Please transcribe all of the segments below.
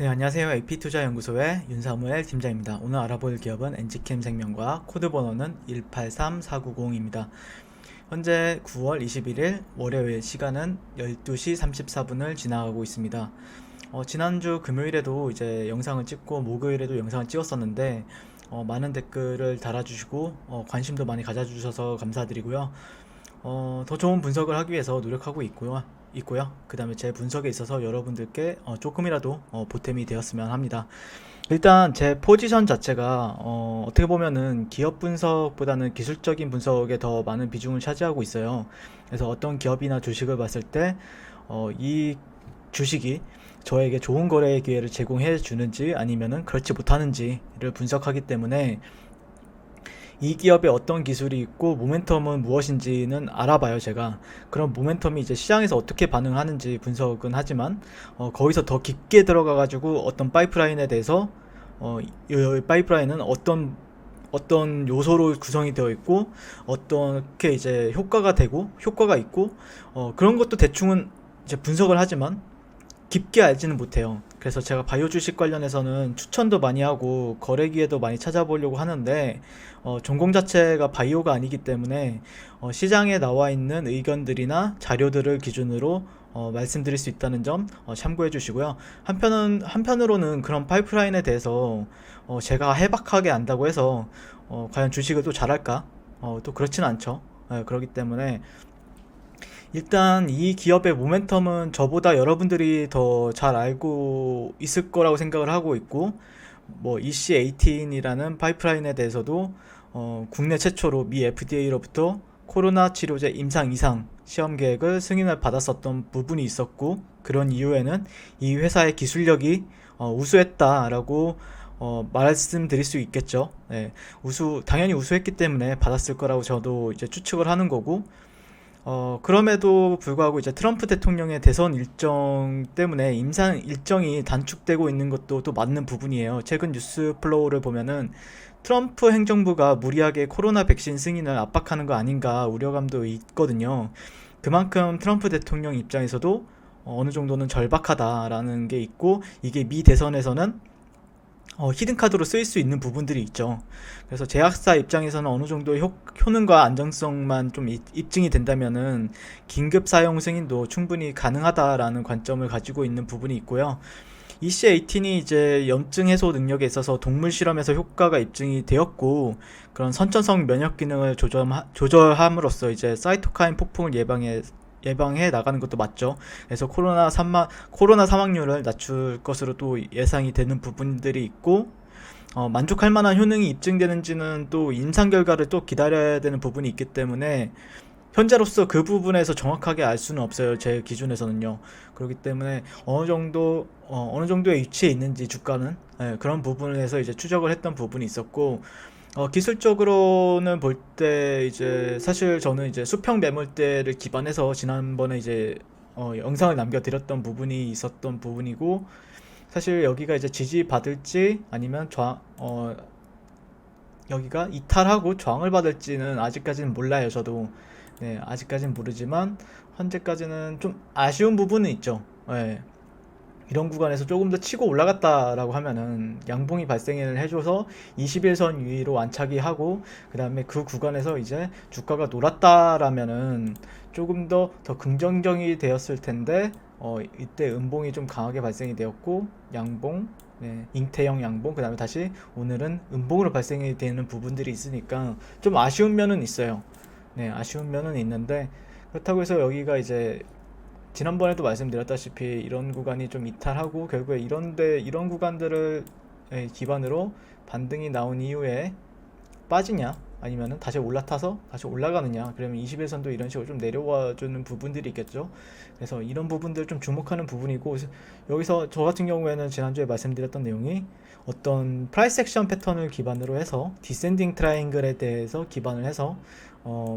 네, 안녕하세요. AP투자연구소의 윤사무엘 팀장입니다. 오늘 알아볼 기업은 엔지캠생명과 코드 번호는 183490입니다. 현재 9월 21일 월요일 시간은 12시 34분을 지나가고 있습니다. 지난주 금요일에도 이제 영상을 찍고 목요일에도 영상을 찍었었는데 많은 댓글을 달아주시고 관심도 많이 가져주셔서 감사드리고요. 더 좋은 분석을 하기 위해서 노력하고 있고요. 그 다음에 제 분석에 있어서 여러분들께 조금이라도 보탬이 되었으면 합니다. 일단 제 포지션 자체가 어떻게 보면은 기업 분석보다는 기술적인 분석에 더 많은 비중을 차지하고 있어요. 그래서 어떤 기업이나 주식을 봤을 때 이 주식이 저에게 좋은 거래의 기회를 제공해 주는지 아니면은 그렇지 못하는지를 분석하기 때문에 이 기업에 어떤 기술이 있고 모멘텀은 무엇인지는 알아봐요, 제가. 그럼 모멘텀이 이제 시장에서 어떻게 반응하는지 분석은 하지만 거기서 더 깊게 들어가 가지고 어떤 파이프라인에 대해서 이 파이프라인은 어떤 요소로 구성이 되어 있고 어떻게 이제 효과가 되고 효과가 있고 그런 것도 대충은 이제 분석을 하지만 깊게 알지는 못해요. 그래서 제가 바이오 주식 관련해서는 추천도 많이 하고 거래 기회도 많이 찾아보려고 하는데 전공 자체가 바이오가 아니기 때문에 시장에 나와 있는 의견들이나 자료들을 기준으로 말씀드릴 수 있다는 점 참고해 주시고요. 한편으로는 그런 파이프라인에 대해서 제가 해박하게 안다고 해서 과연 주식을 또 잘할까? 또 그렇지는 않죠. 그렇기 때문에 일단 이 기업의 모멘텀은 저보다 여러분들이 더 잘 알고 있을 거라고 생각을 하고 있고, 뭐 EC18이라는 파이프라인에 대해서도 국내 최초로 미 FDA로부터 코로나 치료제 임상 이상 시험 계획을 승인을 받았었던 부분이 있었고, 그런 이유에는 이 회사의 기술력이 우수했다라고 말씀드릴 수 있겠죠. 네, 당연히 우수했기 때문에 받았을 거라고 저도 이제 추측을 하는 거고, 그럼에도 불구하고 이제 트럼프 대통령의 대선 일정 때문에 임상 일정이 단축되고 있는 것도 또 맞는 부분이에요. 최근 뉴스 플로우를 보면은 트럼프 행정부가 무리하게 코로나 백신 승인을 압박하는 거 아닌가 우려감도 있거든요. 그만큼 트럼프 대통령 입장에서도 어느 정도는 절박하다라는 게 있고, 이게 미 대선에서는 히든카드로 쓰일 수 있는 부분들이 있죠. 그래서 제약사 입장에서는 어느 정도 효능과 안정성만 좀 입증이 된다면은 긴급 사용 승인도 충분히 가능하다라는 관점을 가지고 있는 부분이 있고요. EC18이 이제 염증 해소 능력에 있어서 동물 실험에서 효과가 입증이 되었고, 그런 선천성 면역 기능을 조절함으로써 이제 사이토카인 폭풍을 예방해 나가는 것도 맞죠. 그래서 코로나 사망률을 낮출 것으로 또 예상이 되는 부분들이 있고, 만족할 만한 효능이 입증되는지는 또 임상 결과를 또 기다려야 되는 부분이 있기 때문에 현재로서 그 부분에서 정확하게 알 수는 없어요. 제 기준에서는요. 그렇기 때문에 어느 정도의 위치에 있는지 주가는, 그런 부분에서 이제 추적을 했던 부분이 있었고, 기술적으로는 볼 때 이제 사실 저는 이제 수평 매물대를 기반해서 지난번에 이제 영상을 남겨드렸던 부분이 있었던 부분이고, 사실 여기가 이제 지지받을지 아니면 여기가 이탈하고 저항을 받을지는 아직까지는 몰라요. 저도 네, 아직까지는 모르지만 현재까지는 좀 아쉬운 부분은 있죠. 네. 이런 구간에서 조금 더 치고 올라갔다라고 하면은 양봉이 발생을 해줘서 21선 위로 안착이 하고, 그 다음에 그 구간에서 이제 주가가 놀았다라면은 조금 더 긍정적이 되었을 텐데, 이때 음봉이 좀 강하게 발생이 되었고, 양봉, 네, 잉태형 양봉, 그 다음에 다시 오늘은 음봉으로 발생이 되는 부분들이 있으니까 좀 아쉬운 면은 있어요. 네, 아쉬운 면은 있는데, 그렇다고 해서 여기가 이제 지난번에도 말씀드렸다시피 이런 구간이 좀 이탈하고 결국에 이런 구간들을 기반으로 반등이 나온 이후에 빠지냐 아니면은 다시 올라타서 다시 올라가느냐, 그러면 21선도 이런 식으로 좀 내려와 주는 부분들이 있겠죠. 그래서 이런 부분들 좀 주목하는 부분이고, 여기서 저 같은 경우에는 지난주에 말씀드렸던 내용이 어떤 프라이스 액션 패턴을 기반으로 해서 디센딩 트라이앵글에 대해서 기반을 해서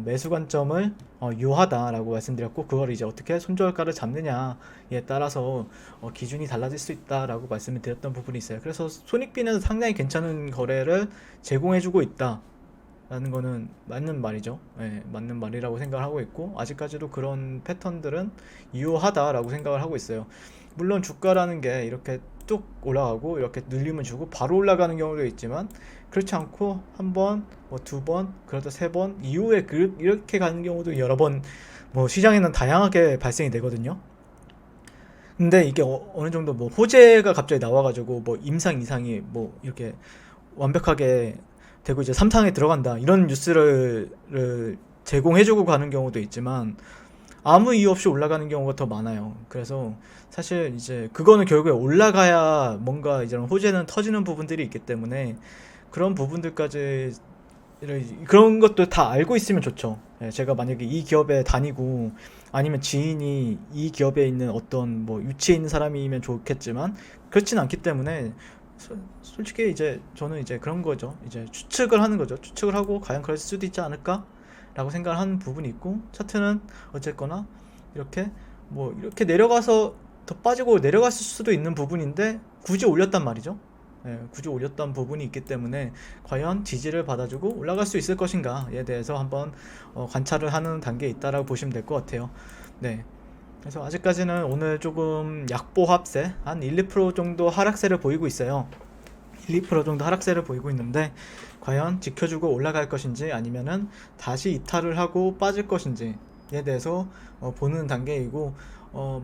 매수 관점을 유하다라고 말씀드렸고, 그걸 이제 어떻게 손절가를 잡느냐에 따라서 기준이 달라질 수 있다라고 말씀을 드렸던 부분이 있어요. 그래서 손익비는 상당히 괜찮은 거래를 제공해주고 있다. 라는 거는 맞는 말이죠. 예, 맞는 말이라고 생각을 하고 있고, 아직까지도 그런 패턴들은 유효하다라고 생각을 하고 있어요. 물론 주가라는 게 이렇게 뚝 올라가고 이렇게 눌림을 주고 바로 올라가는 경우도 있지만, 그렇지 않고 한 번, 뭐 두 번, 그러다 세 번 이후에 이렇게 가는 경우도 여러 번, 뭐 시장에는 다양하게 발생이 되거든요. 근데 이게 어느 정도 뭐 호재가 갑자기 나와가지고 뭐 임상 이상이 뭐 이렇게 완벽하게 되고 이제 삼상에 들어간다 이런 뉴스를 제공해주고 가는 경우도 있지만, 아무 이유 없이 올라가는 경우가 더 많아요. 그래서 사실 이제 그거는 결국에 올라가야 뭔가 이런 호재는 터지는 부분들이 있기 때문에, 그런 부분들까지 그런 것도 다 알고 있으면 좋죠. 예, 제가 만약에 이 기업에 다니고 아니면 지인이 이 기업에 있는 어떤 뭐 위치에 있는 사람이면 좋겠지만, 그렇진 않기 때문에 솔직히 이제 저는 이제 그런 거죠. 이제 추측을 하는 거죠. 추측을 하고 과연 그럴 수도 있지 않을까? 라고 생각을 하는 부분이 있고, 차트는 어쨌거나 이렇게 뭐 이렇게 내려가서 더 빠지고 내려갔을 수도 있는 부분인데 굳이 올렸단 말이죠. 예, 굳이 올렸던 부분이 있기 때문에 과연 지지를 받아주고 올라갈 수 있을 것인가에 대해서 한번 관찰을 하는 단계에 있다라고 보시면 될 것 같아요. 네. 그래서 아직까지는 오늘 조금 약보 합세 한 1, 2% 정도 하락세를 보이고 있어요. 1, 2% 정도 하락세를 보이고 있는데, 과연 지켜주고 올라갈 것인지 아니면은 다시 이탈을 하고 빠질 것인지에 대해서 보는 단계이고,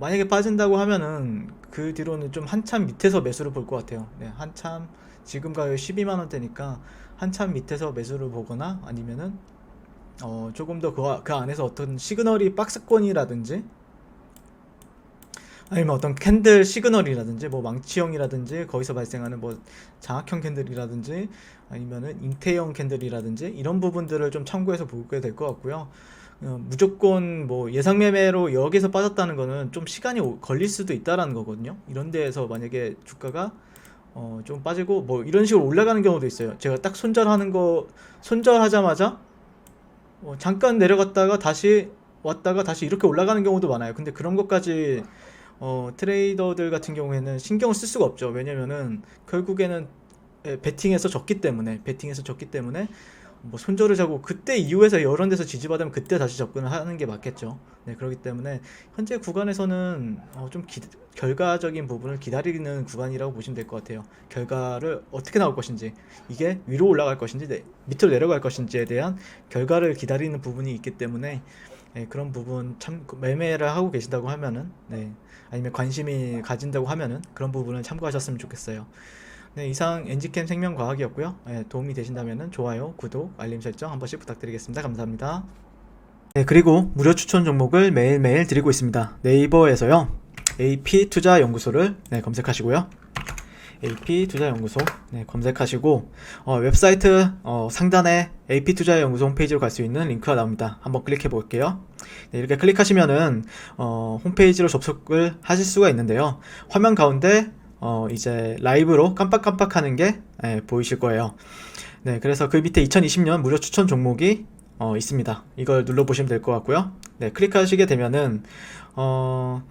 만약에 빠진다고 하면은 그 뒤로는 좀 한참 밑에서 매수를 볼 것 같아요. 네, 한참 지금 가격 12만 원대니까 한참 밑에서 매수를 보거나, 아니면은 조금 더 그 안에서 어떤 시그널이 박스권이라든지 아니면 어떤 캔들 시그널이라든지 뭐 망치형이라든지 거기서 발생하는 뭐 장악형 캔들이라든지 아니면은 잉태형 캔들이라든지 이런 부분들을 좀 참고해서 보게 될 것 같고요. 무조건 뭐 예상 매매로 여기서 빠졌다는 거는 좀 시간이 걸릴 수도 있다라는 거거든요. 이런 데에서 만약에 주가가 좀 빠지고 뭐 이런 식으로 올라가는 경우도 있어요. 제가 딱 손절하자마자 잠깐 내려갔다가 다시 왔다가 다시 이렇게 올라가는 경우도 많아요. 근데 그런 것까지 트레이더들 같은 경우에는 신경을 쓸 수가 없죠. 왜냐면은 결국에는 베팅에서 졌기 때문에 뭐 손절을 자고 그때 이후에서 여러 데서 지지받으면 그때 다시 접근을 하는 게 맞겠죠. 네, 그렇기 때문에 현재 구간에서는 좀 결과적인 부분을 기다리는 구간이라고 보시면 될 것 같아요. 결과를 어떻게 나올 것인지, 이게 위로 올라갈 것인지 밑으로 내려갈 것인지에 대한 결과를 기다리는 부분이 있기 때문에, 네, 그런 부분 참 매매를 하고 계신다고 하면은, 네, 아니면 관심이 가진다고 하면은 그런 부분을 참고하셨으면 좋겠어요. 네, 이상 엔지캠 생명과학이었고요. 네, 도움이 되신다면 좋아요, 구독, 알림 설정 한 번씩 부탁드리겠습니다. 감사합니다. 네, 그리고 무료 추천 종목을 매일매일 드리고 있습니다. 네이버에서요, AP투자연구소를 검색하시고요. AP투자연구소 검색하시고 웹사이트 상단에 AP투자연구소 홈페이지로 갈 수 있는 링크가 나옵니다. 한번 클릭해 볼게요. 네, 이렇게 클릭하시면은 홈페이지로 접속을 하실 수가 있는데요. 화면 가운데 이제 라이브로 깜빡깜빡 하는 게 보이실 거예요. 네, 그래서 그 밑에 2020년 무료 추천 종목이 있습니다. 이걸 눌러보시면 될 것 같고요. 네, 클릭하시게 되면은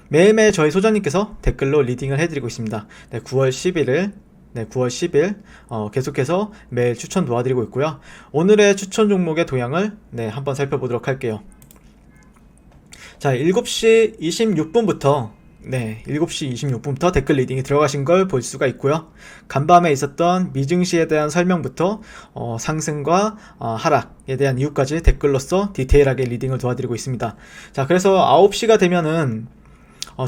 매일매일 저희 소장님께서 댓글로 리딩을 해드리고 있습니다. 네, 9월 10일 계속해서 매일 추천 도와드리고 있고요. 오늘의 추천 종목의 도형을 한번 살펴보도록 할게요. 자, 7시 26분부터 7시 26분부터 댓글 리딩이 들어가신 걸 볼 수가 있고요. 간밤에 있었던 미증시에 대한 설명부터 상승과 하락에 대한 이유까지 댓글로서 디테일하게 리딩을 도와드리고 있습니다. 자, 그래서 9시가 되면은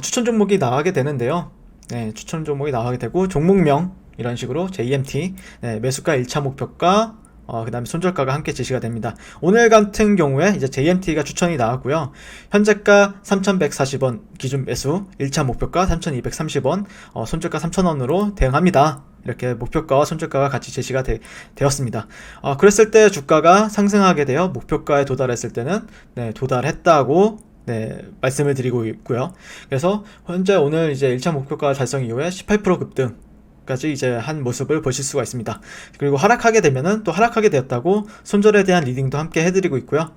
추천 종목이 나가게 되는데요. 네, 추천 종목이 나가게 되고 종목명 이런 식으로 JMT, 매수가 1차 목표가 그 다음에 손절가가 함께 제시가 됩니다. 오늘 같은 경우에 이제 JMT가 추천이 나왔고요. 현재가 3,140원 기준 매수, 1차 목표가 3,230원, 손절가 3,000원으로 대응합니다. 이렇게 목표가와 손절가가 같이 제시가 되었습니다. 그랬을 때 주가가 상승하게 되어 목표가에 도달했을 때는 도달했다고 말씀을 드리고 있고요. 그래서 현재 오늘 이제 1차 목표가 달성 이후에 18% 급등 까지 이제 한 모습을 보실 수가 있습니다. 그리고 하락하게 되면은 또 하락하게 되었다고 손절에 대한 리딩도 함께 해드리고 있고요.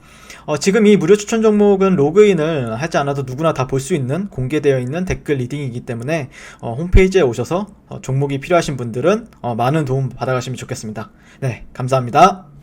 지금 이 무료 추천 종목은 로그인을 하지 않아도 누구나 다 볼 수 있는 공개되어 있는 댓글 리딩이기 때문에 홈페이지에 오셔서 종목이 필요하신 분들은 많은 도움 받아가시면 좋겠습니다. 네, 감사합니다.